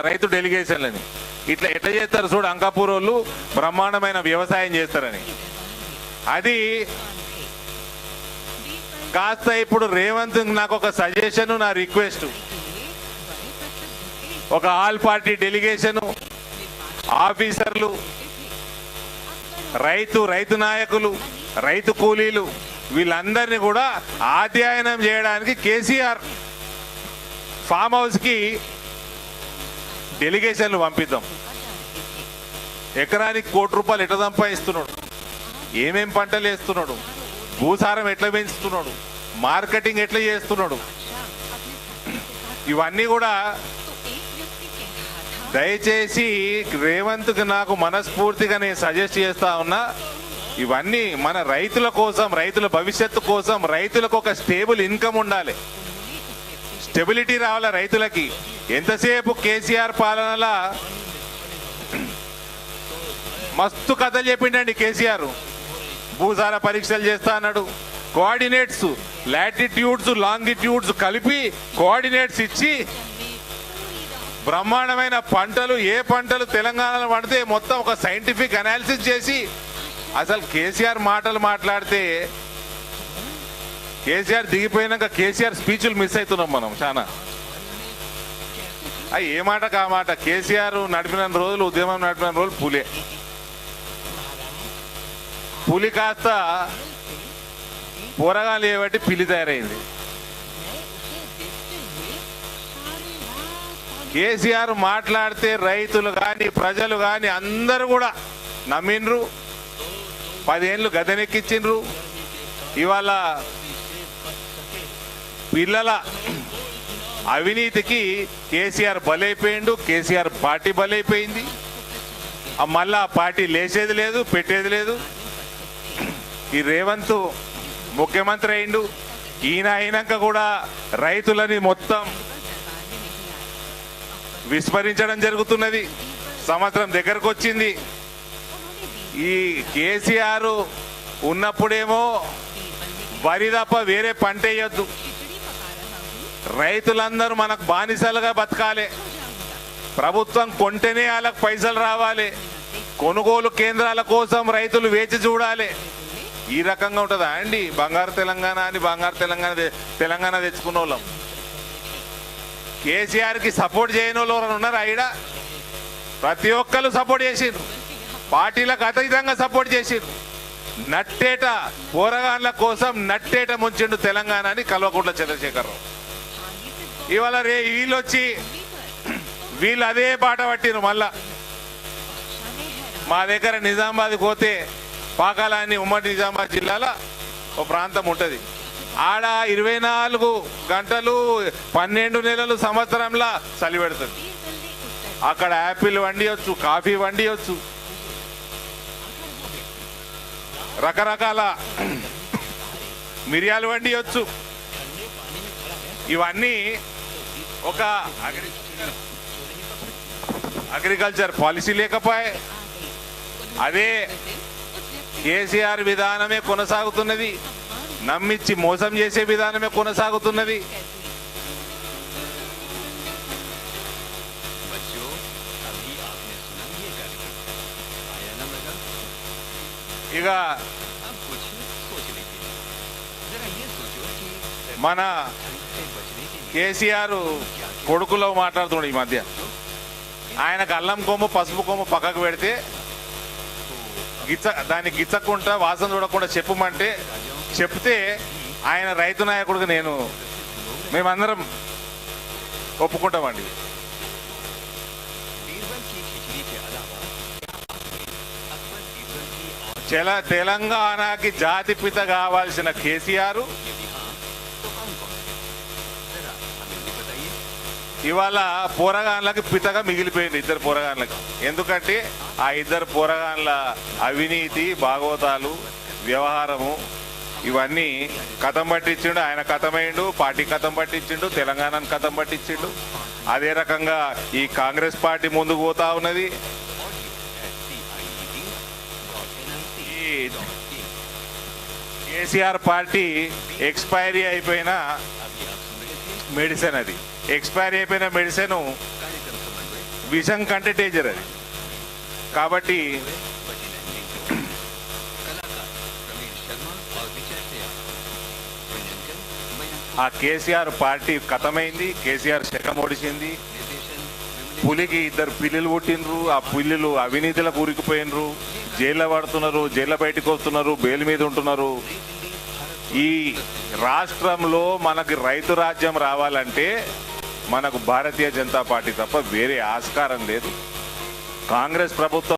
రైతు డెలిగేషన్లని ఇట్లా ఎట్లా చేస్తారు చూడు. అంకాపూర్ వాళ్ళు బ్రహ్మాండమైన వ్యవసాయం చేస్తారని అది కాస్త ఇప్పుడు రేవంత్ నాకు ఒక సజెషన్, నా రిక్వెస్ట్, ఒక ఆల్ పార్టీ డెలిగేషన్, ఆఫీసర్లు, రైతు నాయకులు, రైతు కూలీలు వీళ్ళందరినీ కూడా అధ్యయనం చేయడానికి కేసీఆర్ ఫామ్ హౌస్కి డెలిగేషన్లు పంపిద్దాం. ఎకరానికి ₹1 ఎట్లా సంపాదిస్తున్నాడు, ఏమేం పంటలు వేస్తున్నాడు, భూసారం ఎట్లా పెంచుతున్నాడు, మార్కెటింగ్ ఎట్లా చేస్తున్నాడు, ఇవన్నీ కూడా దయచేసి రేవంత్కి నాకు మనస్ఫూర్తిగా నేను సజెస్ట్ చేస్తా ఉన్నా. ఇవన్నీ మన రైతుల కోసం, రైతుల భవిష్యత్తు కోసం, రైతులకు ఒక స్టేబుల్ ఇన్కమ్ ఉండాలి, స్టెబిలిటీ రావాలి రైతులకి. ఎంతసేపు కేసీఆర్ పాలనలా మస్తు కథలు చెప్పిండండి కేసీఆర్. భూసార పరీక్షలు చేస్తా అన్నాడు, కోఆర్డినేట్స్, లాటిట్యూడ్స్ లాంగిట్యూడ్స్ కలిపి కోఆర్డినేట్స్ ఇచ్చి బ్రహ్మాండమైన పంటలు, ఏ పంటలు తెలంగాణలో పండితే మొత్తం ఒక సైంటిఫిక్ అనాలిసిస్ చేసి, అసలు కేసీఆర్ మాటలు మాట్లాడితే కేసీఆర్ దిగిపోయినాక కేసీఆర్ స్పీచ్లు మిస్ అవుతున్నాం మనం చాలా. ఏ మాట కా మాట. కేసీఆర్ నడిపిన రోజులు, ఉద్యమం నడిపిన రోజులు పులి కాస్త పోరగాలు ఏబట్టి పిల్లి తయారైంది. కేసీఆర్ మాట్లాడితే రైతులు కానీ ప్రజలు కానీ అందరూ కూడా నమ్మిండ్రు, 10 ఏళ్ళు గదెనెక్కించిండ్రు. ఇవాళ పిల్లల అవినీతికి కేసీఆర్ బలైపోయిండు, కేసీఆర్ పార్టీ బలైపోయింది. మళ్ళా పార్టీ లేచేది లేదు, పెట్టేది లేదు. ఈ రేవంత్ ముఖ్యమంత్రి అయిండు, ఈయన అయినాక కూడా రైతులని మొత్తం విస్మరించడం జరుగుతున్నది. సంవత్సరం దగ్గరకు వచ్చింది. ఈ కేసీఆర్ ఉన్నప్పుడేమో వరి తప్ప వేరే పంట వేయొద్దు, రైతులందరూ మనకు బానిసలుగా బతకాలి, ప్రభుత్వం కొంటేనే వాళ్ళకు పైసలు రావాలి, కొనుగోలు కేంద్రాల కోసం రైతులు వేచి చూడాలి. ఈ రకంగా ఉంటుందా అండి? బంగారు తెలంగాణ అని బంగారు తెలంగాణ తెచ్చుకున్న వాళ్ళం. కేసీఆర్కి సపోర్ట్ చేయని వాళ్ళు ఉన్నారు ఆవిడ. ప్రతి ఒక్కరు సపోర్ట్ చేసిండ్రు, పార్టీలకు అతీతంగా సపోర్ట్ చేసిండ్రు. నట్టేట పోరగాన్ల కోసం నట్టేట ముంచిండు తెలంగాణ అని కల్వకుంట్ల చంద్రశేఖరరావు. ఇవాళ వీళ్ళు వచ్చి వీళ్ళు అదే బాట పట్టిరు. మళ్ళా మా దగ్గర నిజామాబాద్ పోతే పాకాల అని ఉమ్మడి నిజామాబాద్ జిల్లాలో ఒక ప్రాంతం ఉంటుంది. ఆడ 24 గంటలు 12 నెలలు సంవత్సరంలో చలి పెడుతుంది. అక్కడ యాపిల్ వండియొచ్చు, కాఫీ వండియొచ్చు, రకరకాల మిరియాలు వండియొచ్చు. ఇవన్నీ ఒక అగ్రికల్చర్ పాలసీ లేకపోయే. అదే కేసీఆర్ విధానమే కొనసాగుతున్నది, నమ్మిచ్చి మోసం చేసే విధానమే కొనసాగుతున్నది. ఇక మన కేసీఆర్ కొడుకులో మాట్లాడుతున్నాడు ఈ మధ్య. ఆయనకు అల్లం కొమ్ము పసుపు కొమ్ము పక్కకు పెడితే దాన్ని గిచ్చకుండా వాసన చూడకుండా చెప్పమంటే చెప్తే ఆయన రైతు నాయకుడికి మేమందరం ఒప్పుకుంటామండి. తెలంగాణకి జాతిపిత కావాల్సిన కేసీఆర్ ఇవాళ పోరగాన్లకి పితగా మిగిలిపోయింది, 2 పోరగాన్లకి. ఎందుకంటే ఆ 2 పోరగాన్ల అవినీతి, భాగవతాలు, వ్యవహారము ఇవన్నీ కథం పట్టించిండు. ఆయన కథమైండు, పార్టీ కథం పట్టించిండు, తెలంగాణను కథం పట్టించిండు. అదే రకంగా ఈ కాంగ్రెస్ పార్టీ ముందుకు పోతా ఉన్నది. ఈ కేసీఆర్ పార్టీ ఎక్స్పైరీ అయిపోయిన మెడిసిన్, అది ఎక్స్పైరీ అయిపోయిన మెడిసిన్ విషం కంటే డేంజర్ అది. కాబట్టి ఆ కేసీఆర్ పార్టీ ఖతమైంది. కేసీఆర్ శకం ఒడిచింది. పులికి 2 పిల్లులు పుట్టినరు. ఆ పిల్లులు అవినీతిలకు ఉరికిపోయినరు, జైల్లో పడుతున్నారు, జైల్లో బయటకు వస్తున్నారు, బెయిల్ మీద ఉంటున్నారు. ఈ రాష్ట్రంలో మనకి రైతు రాజ్యం రావాలంటే మనకు భారతీయ జనతా పార్టీ తప్ప వేరే ఆస్కారం లేదు. కాంగ్రెస్ ప్రభుత్వం